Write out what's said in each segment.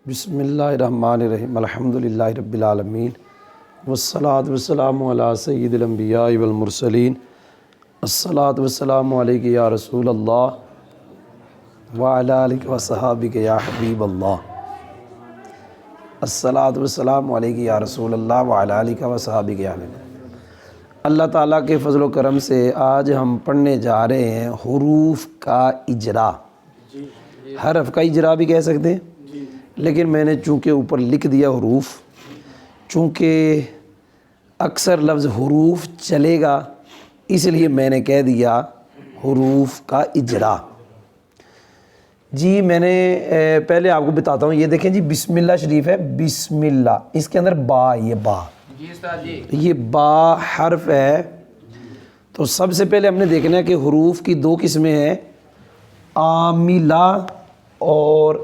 بسم اللہ الرحمن الرحیم الحمدللہ رب العالمین والصلاة والسلام علی سید الانبیاء والمرسلین الصلاة والسلام علیک یا رسول اللہ وعلی آلک وصحابک یا حبیب اللہ الصلاة والسلام علیک یا رسول اللہ وعلی آلک وصحابک یا حبیب اللہ۔ اللہ تعالیٰ کے فضل و کرم سے آج ہم پڑھنے جا رہے ہیں حروف کا اجرا۔ حرف کا اجرا بھی کہہ سکتے ہیں، لیکن میں نے چونکہ اوپر لکھ دیا حروف، چونکہ اکثر لفظ حروف چلے گا اس لیے میں نے کہہ دیا حروف کا اجرا۔ جی میں نے پہلے آپ کو بتاتا ہوں، یہ دیکھیں جی بسم اللہ شریف ہے، بسم اللہ، اس کے اندر با، یہ با، یہ با حرف ہے۔ تو سب سے پہلے ہم نے دیکھنا ہے کہ حروف کی دو قسمیں ہیں، عاملہ اور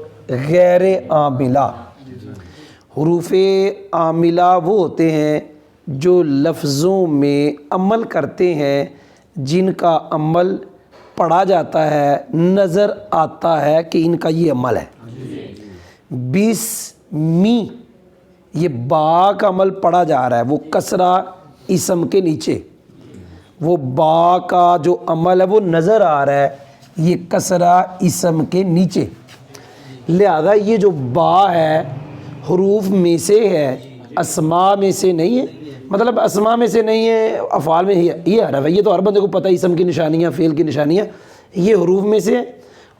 غیر عاملہ۔ حروف عاملہ وہ ہوتے ہیں جو لفظوں میں عمل کرتے ہیں، جن کا عمل پڑھا جاتا ہے، نظر آتا ہے کہ ان کا یہ عمل ہے۔ بسمی، یہ با کا عمل پڑھا جا رہا ہے، وہ کسرہ اسم کے نیچے، وہ با کا جو عمل ہے وہ نظر آ رہا ہے، یہ کسرہ اسم کے نیچے۔ لہذا یہ جو با ہے حروف میں سے ہے، اسماء میں سے نہیں ہے، مطلب اسماء میں سے نہیں ہے، افعال میں یہ حرف ہے۔ یہ تو ہر بندے کو پتہ ہے، اسم کی نشانیاں، فعل کی نشانیاں، یہ حروف میں سے ہے۔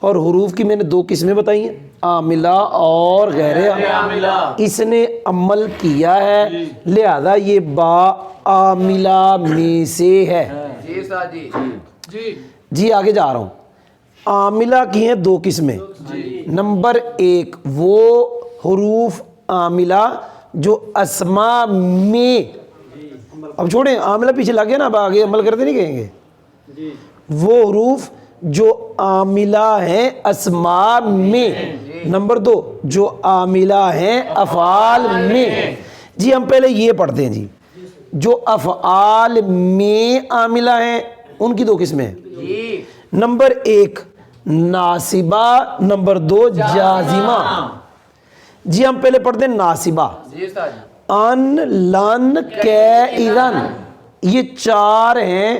اور حروف کی میں نے دو قسمیں بتائی ہیں، عاملہ اور غیر عاملہ۔ اس نے عمل کیا ہے، لہذا یہ با عاملہ میں سے ہے۔ جی آگے جا رہا ہوں۔ عاملہ کی ہیں دو قسمیں۔ نمبر ایک وہ حروف عاملہ جو اسماء میں، اب چھوڑیں عاملہ پیچھے لگے نا، اب آگے عمل کرتے نہیں کہیں گے، وہ حروف جو عاملہ ہیں اسماء میں۔ نمبر دو جو عاملہ ہیں افعال میں۔ جی ہم پہلے یہ پڑھتے ہیں جی، جو افعال میں عاملہ ہیں ان کی دو قسمیں ہیں۔ نمبر ایک ناصبہ، نمبر دو جازمہ۔ جی ہم پہلے پڑھتے ہیں ناصبہ، ان، لن، کے، اذن، یہ چار ہیں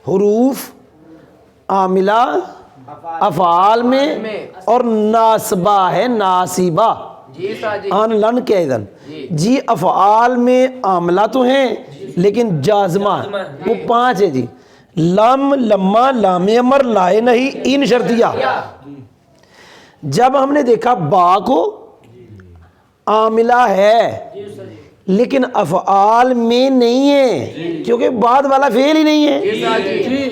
حروف عاملہ افعال میں، اور ناصبہ ہے ناصبہ، ان، لن، کے، اذن۔ جی افعال میں عاملہ تو ہیں لیکن جازمہ وہ پانچ ہے جی، لم، لما، لام امر، لائے نہیں، ان شرطیہ۔ جب ہم نے دیکھا با کو عاملہ ہے لیکن افعال میں نہیں ہے، کیونکہ بعد والا فعل ہی نہیں ہے،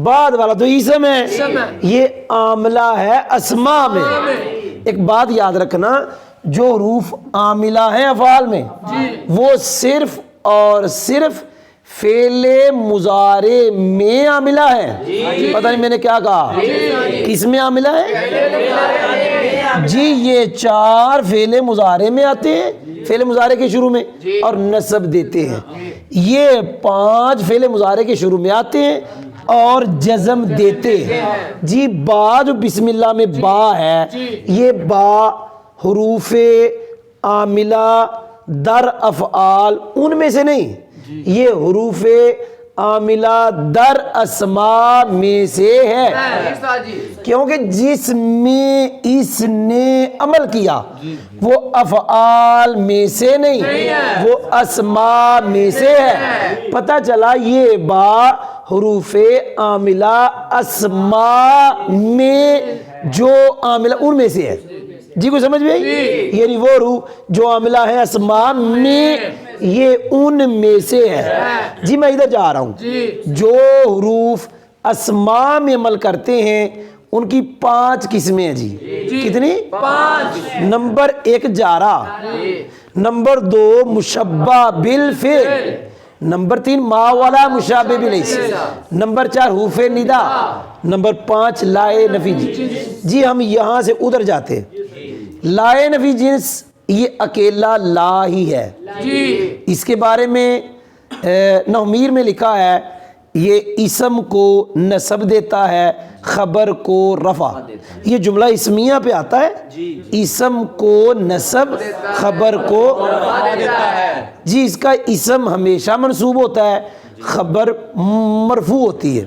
بعد والا تو اسم ہے، یہ عاملہ ہے اسماء میں۔ ایک بات یاد رکھنا، جو حروف عاملہ ہیں افعال میں وہ صرف اور صرف فعل مضارع میں عاملہ ہے۔ پتہ نہیں میں نے کیا کہا، کس میں عاملہ ہے؟ جی یہ چار فعل مضارع میں آتے ہیں، فعل مضارع کے شروع میں، اور نصب دیتے ہیں۔ یہ پانچ فعل مضارع کے شروع میں آتے ہیں اور جزم دیتے ہیں۔ جی با جو بسم اللہ میں با ہے، یہ با حروف عاملہ در افعال ان میں سے نہیں، یہ حروف عاملہ در اسماء میں سے ہے، کیونکہ جس میں اس نے عمل کیا وہ افعال میں سے نہیں، وہ اسماء میں سے ہے۔ پتہ چلا یہ با حروف عاملہ اسماء میں جو عاملہ ان میں سے ہے۔ جی کوئی سمجھ میں آئی؟ یعنی وہ حروف جو عاملہ ہے اسماء میں، یہ ان میں سے ہے۔ جی میں ادھر جا رہا ہوں، جو حروف اسماء میں عمل کرتے ہیں ان کی پانچ قسمیں ہیں۔ جی کتنی؟ پانچ۔ نمبر ایک جارہ، نمبر دو مشبہ بالفعل، نمبر تین ما والا مشابہ بلیس، نمبر چار حروف ندا، نمبر پانچ لائے نفی۔ جی ہم یہاں سے ادھر جاتے ہیں۔ لائے نفی جنس یہ اکیلا لا ہی ہے، اس کے بارے میں نحمیر میں لکھا ہے یہ اسم کو نصب دیتا ہے، خبر کو رفع. یہ جملہ اسمیہ پہ آتا ہے، اسم کو نصب، خبر کو رفع دیتا ہے. جی اس کا اسم ہمیشہ منصوب ہوتا ہے، خبر مرفوع ہوتی ہے.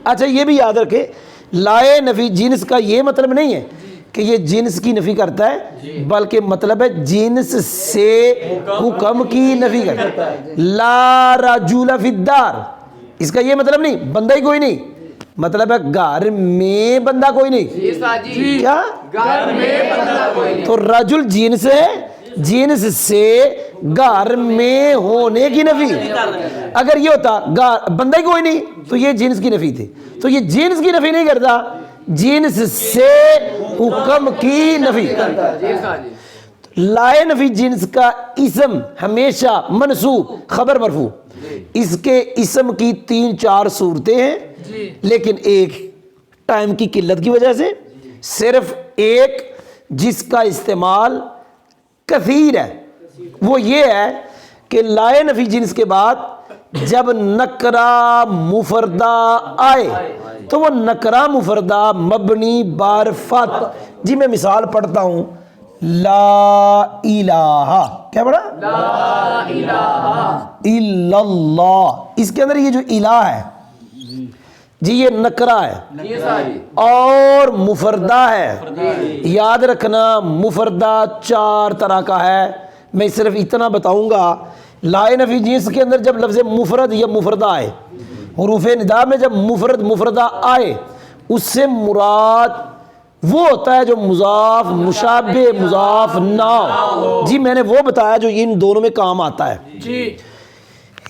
اچھا یہ بھی یاد رکھے، لائے نفی جنس کا یہ مطلب نہیں ہے کہ یہ جنس کی نفی کرتا ہے، بلکہ مطلب ہے جنس سے حکم کی نفی کرتا ہے. لا رجل فی الدار، اس کا یہ مطلب نہیں بندہ ہی کوئی نہیں، مطلب ہے گھر میں بندہ کوئی نہیں. کیا گھر میں بندہ کوئی نہیں. تو رجل جنس ہے، جنس سے گھر میں ہونے کی نفی. اگر یہ ہوتا بندہ ہی کوئی نہیں تو یہ جنس کی نفی تھی. تو یہ جنس کی نفی نہیں کرتا، جنس سے حکم کی نفی. لائے نفی جنس کا اسم ہمیشہ منصوب، خبر مرفوع. اس کے اسم کی 3-4 صورتیں ہیں، لیکن ایک ٹائم کی قلت کی وجہ سے صرف ایک جس کا استعمال کثیر ہے، وہ یہ ہے کہ لائے نفی جنس کے بعد جب نکرہ مفردہ آئے تو وہ نکرہ مفردہ مبنی بار فتح. جی میں مثال پڑھتا ہوں، لا الہ، کیا پڑھا؟ لا الہ الا اللہ. اس کے اندر یہ جو الہ ہے جی یہ نکرہ ہے اور مفردہ ہے. یاد رکھنا مفردہ 4 طرح کا ہے. میں صرف اتنا بتاؤں گا، لائے نفی جنس کے اندر جب لفظ مفرد یا مفردہ آئے، حروف ندا میں جب مفردہ آئے، اس سے مراد وہ ہوتا ہے جو مضاف، مشابہ، مضاف نہ ہو. جی میں نے وہ بتایا جو ان دونوں میں کام آتا ہے.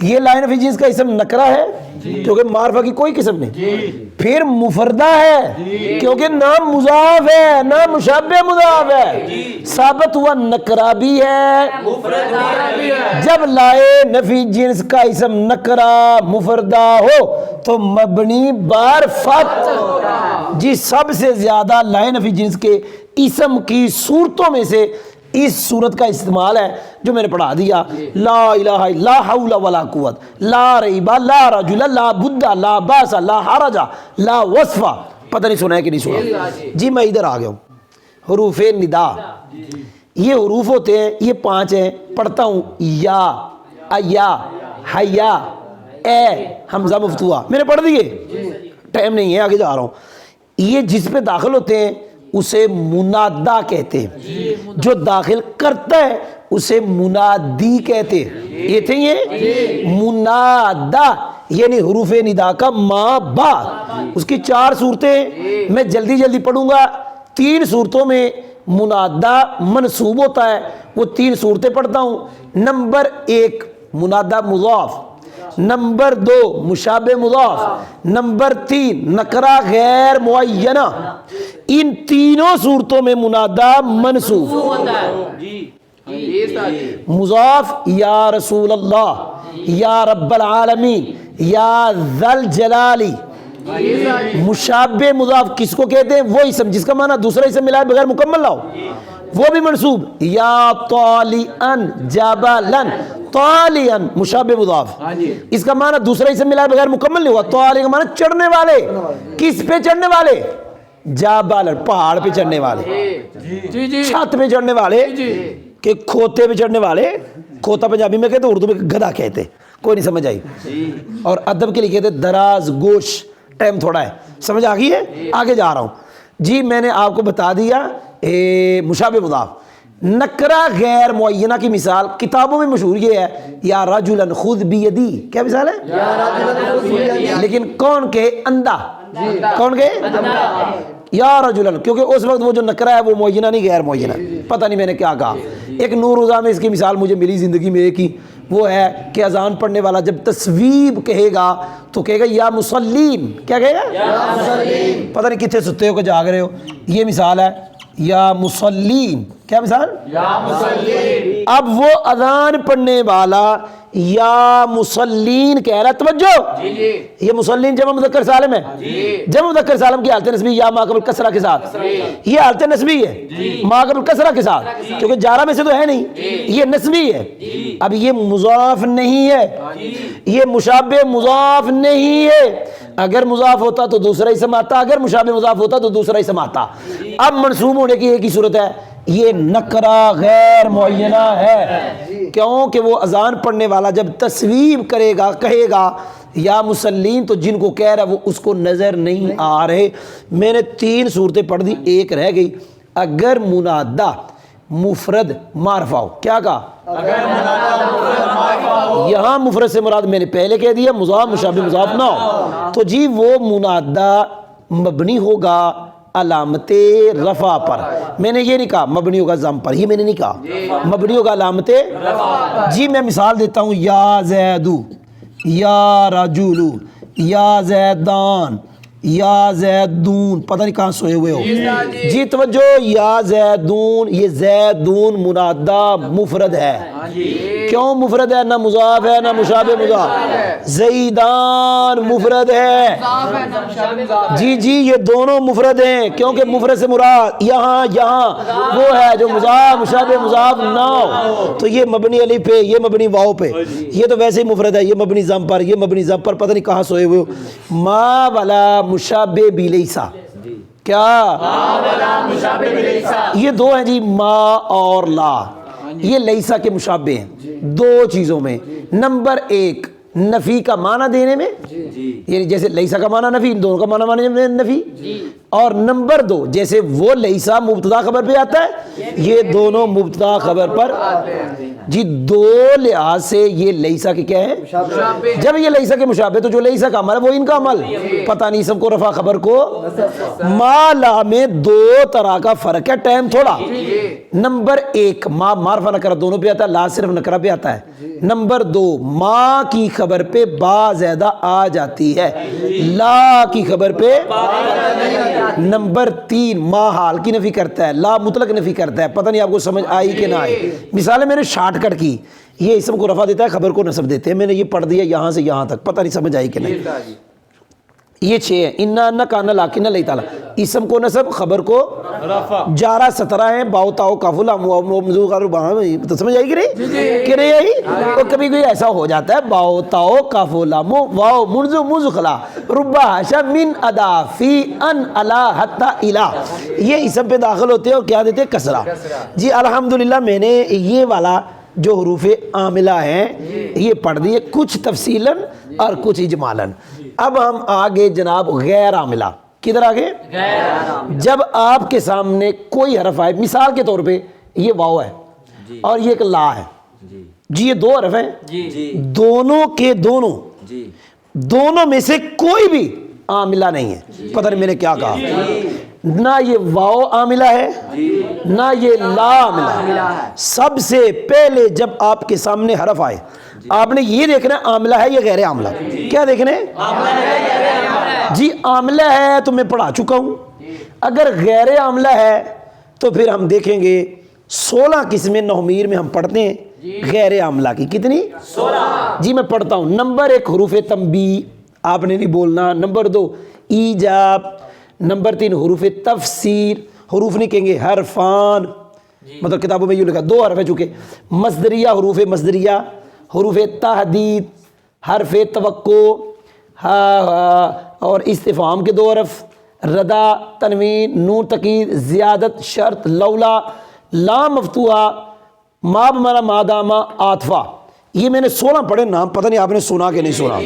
یہ لائن نفی جنس کا اسم نکرہ ہے کیونکہ معرفہ کی کوئی قسم نہیں. پھر مفردہ ہے کیونکہ نہ مضاف ہے نہ مشابہ مضاف ہے، ثابت ہوا نکرہ بھی ہے مفردہ بھی ہے. جب لائے نفی جنس کا اسم نکرہ مفردہ ہو تو مبنی بار فتح. جی سب سے زیادہ لائے نفی جنس کے اسم کی صورتوں میں سے اس صورت کا استعمال ہے جو میں نے پڑھا دیا. لا الہ لا حول ولا قوت، لا ریبہ لا رجل، لا بدھ، لا باس، لا حرج، لا وصف. پتہ نہیں سنا ہے کہ نہیں سنا. جی میں ادھر آ گیا ہوں. حروف ندا یہ حروف ہوتے ہیں، یہ 5 ہیں. پڑھتا ہوں یا، ایا، حیا، اے، حمزہ مفتوحہ. میں نے پڑھ دیے، ٹائم نہیں ہے آگے جا رہا ہوں. یہ جس پہ داخل ہوتے ہیں اسے منادا کہتے ہیں، جو داخل کرتا ہے اسے منادی کہتے ہیں. یہ تھے یہ منادا یعنی حروف ندا کا ما با. اس کی 4 صورتیں میں جلدی جلدی پڑھوں گا. 3 صورتوں میں منادا منصوب ہوتا ہے، وہ 3 صورتیں پڑھتا ہوں. نمبر 1 منادا مضاف، نمبر 2 مشابہ مضاف، نمبر 3 نکرہ غیر معینہ. ان تینوں صورتوں میں منادا منصوب ہوتا ہے. مضاف یا رسول اللہ، یا رب العالمین، یا ذل جلالی. مشابہ مضاف کس کو کہتے ہیں؟ وہ اسم جس کا معنی دوسرا اسم ملائے بغیر مکمل نہ ہو، وہ بھی منصوب. یا طالعن جبلن، طالعن مشابہ مضاف، اس کا معنی دوسرا اسم ملائے بغیر مکمل نہیں ہوا. طالع کا معنی چڑھنے والے. کس پہ چڑھنے والے؟ جبل پہاڑ پہ چڑھنے والے، چھت پہ چڑھنے والے، کہ کھوتے پہ چڑھنے والے. کھوتا پنجابی میں کہتے، اردو میں گدھا کہتے. کوئی نہیں سمجھ آئی. اور ادب کے لیے کہتے دراز گوش. ٹائم تھوڑا ہے، سمجھ آ گئی ہے؟ آگے جا رہا ہوں. جی میں نے آپ کو بتا دیا مشابہ مضاف. نکرہ غیر معینہ کی مثال کتابوں میں مشہور یہ ہے، یا رجلا خذ بیدی. کیا مثال ہے؟ لیکن کون کہے؟ اندھا. کون کہے؟ یا رجلا، کیونکہ اس وقت وہ جو نکرہ ہے وہ معینہ نہیں غیر معینہ. پتہ نہیں میں نے کیا کہا. ایک نور روزہ میں اس کی مثال مجھے ملی زندگی میں ایک ہی، وہ ہے کہ اذان پڑھنے والا جب تصویب کہے گا تو کہے گا یا مسلین. کیا کہے گا؟ یا مسلین. پتہ نہیں کتنے ستے ہو کہ جاگ رہے ہو. یہ مثال ہے یا مسلین. کیا مثال؟ یا مسلین. اب وہ اذان پڑھنے والا یا مسلین کہہ رہا ہے، توجہ، یہ مسلین جمع مذکر سالم ہے، جمع مذکر سالم کی حالت نسبی یا ما قبل کسرہ کے ساتھ، یہ حالت نسبی ہے ما قبل کسرہ کے ساتھ، کیونکہ جارہ میں سے تو ہے نہیں، یہ نسبی ہے۔ اب یہ مضاف نہیں ہے، یہ مشابہ مضاف نہیں ہے، اگر مضاف ہوتا تو دوسرا اسم آتا، اگر مشابہ مضاف ہوتا تو دوسرا اسم آتا۔ اب منصوب ہونے کی ایک ہی صورت ہے، یہ نکرہ غیر معینہ ہے، کیونکہ وہ اذان پڑھنے والا جب تصویب کرے گا، کہے گا یا مسلین، تو جن کو کہہ رہا ہے وہ اس کو نظر نہیں آ رہے۔ میں نے 3 صورتیں پڑھ دی، ایک رہ گئی۔ اگر منادہ مفرد معرفہ ہو، کیا کہا؟ یہاں مفرد سے مراد میں نے پہلے کہہ دیا مضاف مشابہ مضاف نہ ہو، تو جی وہ منادہ مبنی ہوگا علامت رفع پر۔ میں نے یہ نہیں کہا مبنی ہوگا ضم پر، یہ میں نے نہیں کہا، مبنی ہوگا علامت جی۔ میں مثال دیتا ہوں، یا زیدو، یا رجولو، یا زیدان، یا زیدون، پتہ نہیں کہاں سوئے ہوئے ہو جی، توجہ، یا زیدون، یہ زیدون منادہ مفرد ہے، کیوں مفرد ہے؟ نہ مضاف ہے نہ مشابہ مضاف۔ زیدان مفرد ہے جی، جی یہ دونوں مفرد ہیں، کیونکہ مفرد سے مراد یہاں وہ ہے جو مضاف مشابہ مضاف نہ ہو، تو یہ مبنی الف پہ، یہ مبنی واو پہ، یہ تو ویسے ہی مفرد ہے، یہ مبنی ضم پر، یہ مبنی ضم پر، پتہ نہیں کہاں سوئے ہوئے ہو۔ ما والا مشابہ بلیسا، کیا؟ یہ دو ہیں جی، ما اور لا، یہ لیسا کے مشابہ ہیں 2 چیزوں میں۔ نمبر 1 نفی کا معنی دینے میں، یعنی جیسے لیسا کا معنی نفی، ان دونوں کا معنی نفی، اور نمبر 2 جیسے وہ لیسا مبتدا خبر پہ آتا ہے، یہ دونوں مبتدا خبر پر جی، 2 لحاظ سے یہ لیسا کے کیا ہے؟ جب یہ لیسا کے مشابہ، تو جو لیسا کا عمل ہے وہ ان کا عمل، پتہ نہیں سب کو رفع خبر کو۔ ما لا میں 2 طرح کا فرق ہے، ٹائم تھوڑا۔ نمبر 1 ما معرفہ نکرہ دونوں پہ آتا ہے، لا صرف نکرہ پہ آتا ہے۔ نمبر 2 ما کی خبر پہ با زیادہ آ جاتی ہے، لا کی خبر پہ۔ نمبر 3 ما حال کی نفی کرتا ہے، لا مطلق نفی کرتا ہے۔ پتہ نہیں آپ کو سمجھ آئی کہ نہ آئی؟ مثالیں میں نے شارٹ کٹ کی، یہ اسم کو رفع دیتا ہے، خبر کو نصب دیتے ہیں، میں نے یہ پڑھ دیا یہاں سے یہاں تک، پتہ نہیں سمجھ آئی کہ نہیں؟ یہ 6 ہیں، انا ان کانا لاکن اللہ تعالیٰ، اسم کو نصب، خبر کو رفع، جارہ 17 ہیں، باؤ تاؤ کافلا تو سمجھ آئی کہ نہیں؟ کہ نہیں آئی؟ تو کبھی کوئی ایسا ہو جاتا ہے باؤ تاؤ کافلا واو منذ مزخلا ربا حاشا من ادا فی ان الا حتی الا، یہ اسم پہ داخل ہوتے ہیں اور کیا دیتے ہیں؟ کسرہ۔ جی الحمدللہ میں نے یہ والا جو حروف عاملہ ہیں یہ پڑھ دیے، کچھ تفصیلاً اور کچھ اجمالاً۔ اب ہم آگے جناب غیر عاملہ، کدھر آگے؟ جب آپ کے سامنے کوئی حرف آئے، مثال کے طور پہ یہ واو ہے اور یہ ایک لا ہے جی، یہ 2 حرف ہیں، دونوں کے دونوں میں سے کوئی بھی عاملہ نہیں ہے۔ پتہ نہیں میں نے کیا کہا؟ نہ یہ واو عاملہ ہے نہ یہ لا عاملہ ہے۔ سب سے پہلے جب آپ کے سامنے حرف آئے، آپ نے یہ دیکھنا ہے عاملہ ہے یا غیر عاملہ۔ کیا دیکھنا ہے؟ جی عاملہ ہے تو میں پڑھا چکا ہوں، اگر غیر عاملہ ہے تو پھر ہم دیکھیں گے 16 قسمیں نحمیر میں ہم پڑھتے ہیں غیر عاملہ کی، کتنی؟ 16 جی میں پڑھتا ہوں۔ نمبر 1 حروف تنبیہ، آپ نے نہیں بولنا۔ نمبر 2 ایجاب۔ نمبر 3 حروف تفسیر، حروف نہیں کہیں گے، حرفان، مطلب کتابوں میں یہ لکھا 2 حرف ہے چونکہ۔ مصدریہ، حروف مصدریہ، حروف تحدید، حرف توقع اور استفہام کے 2 حرف، ردا، تنوین، نون تقید، زیادت، شرط، لولا، لام مفتوحہ، ما بمعنی ما دامہ، عاطفہ۔ یہ میں نے 16 پڑھے نام، پتہ نہیں آپ نے سنا کہ نہیں سنا۔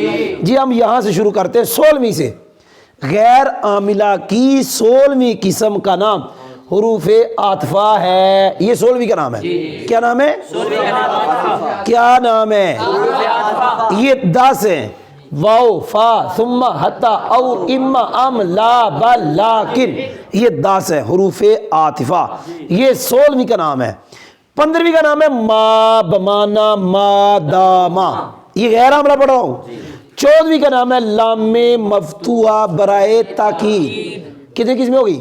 جی ہم یہاں سے شروع کرتے ہیں 16ویں سے۔ غیر عاملہ کی 16ویں قسم کا نام حروف عاطفہ ہے، یہ 16ویں کا نام ہے۔ کیا نام ہے؟ کیا نام ہے؟ یہ 10 ہیں، واو فا ثم حتی او اما ام لا بل لیکن، یہ 10 ہیں حروف عاطفہ، یہ 16ویں کا نام ہے۔ 15ویں کا نام ہے ما بمانا ما داما، یہ غیر عاملہ پڑھ رہا ہوں۔ 14ویں کا نام ہے لام مفتوحہ برائے تاکید، کتنی قسمیں ہوگی؟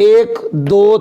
1 2